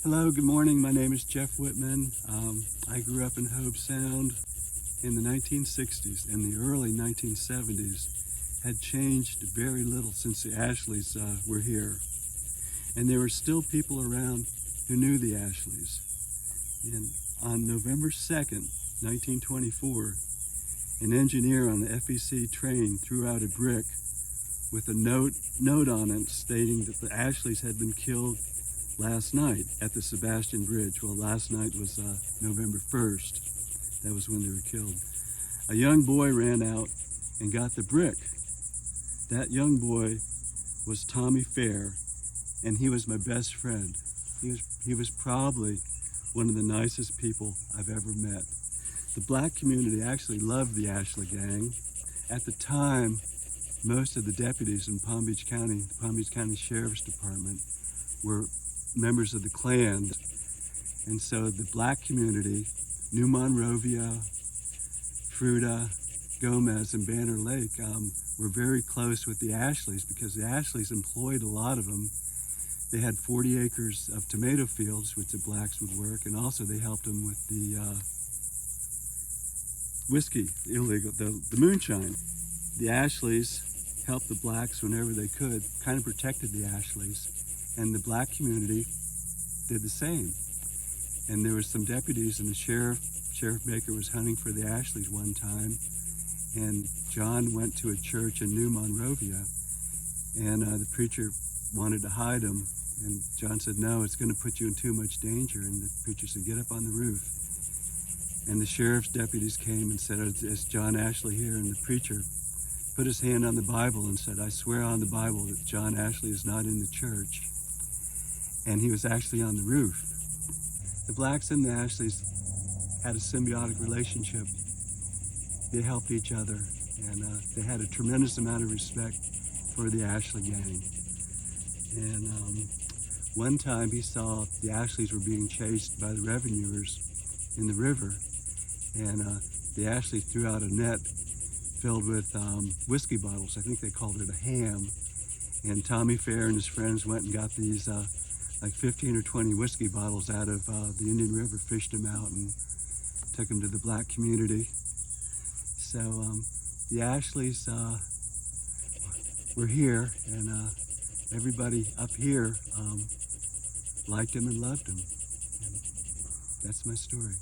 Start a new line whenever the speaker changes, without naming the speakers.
Hello, good morning. My name is Jeff Whitman. I grew up in Hobe Sound in the 1960s, and the early 1970s had changed very little since the Ashleys were here. And there were still people around who knew the Ashleys. And on November 2nd, 1924, an engineer on the FEC train threw out a brick with a note on it stating that the Ashleys had been killed last night at the Sebastian Bridge. Well, last night was November 1st. That was when they were killed. A young boy ran out and got the brick. That young boy was Tommy Fair, and he was my best friend. He was probably one of the nicest people I've ever met. The black community actually loved the Ashley gang. At the time, most of the deputies in Palm Beach County, the Palm Beach County Sheriff's Department, were members of the Klan. And so the black community, New Monrovia, Fruita, Gomez, and Banner Lake were very close with the Ashleys because the Ashleys employed a lot of them. They had 40 acres of tomato fields, which the blacks would work, and also they helped them with the whiskey, illegal, the moonshine. The Ashleys helped the blacks whenever they could, kind of protected the Ashleys. And the black community did the same. And there was some deputies, and the Sheriff Baker was hunting for the Ashleys one time, and John went to a church in New Monrovia, and the preacher wanted to hide him, and John said, no, it's going to put you in too much danger, and the preacher said, get up on the roof. And the sheriff's deputies came and said, is John Ashley here? And the preacher put his hand on the Bible and said, I swear on the Bible that John Ashley is not in the church. And he was actually on the roof. The blacks and the Ashleys had a symbiotic relationship. They helped each other, and they had a tremendous amount of respect for the Ashley gang. And one time he saw the Ashleys were being chased by the revenuers in the river, and the Ashleys threw out a net filled with whiskey bottles. I think they called it a ham. And Tommy Fair and his friends went and got these like 15 or 20 whiskey bottles out of the Indian River, fished them out, and took them to the black community. So the Ashleys were here, and everybody up here liked them and loved them. And that's my story.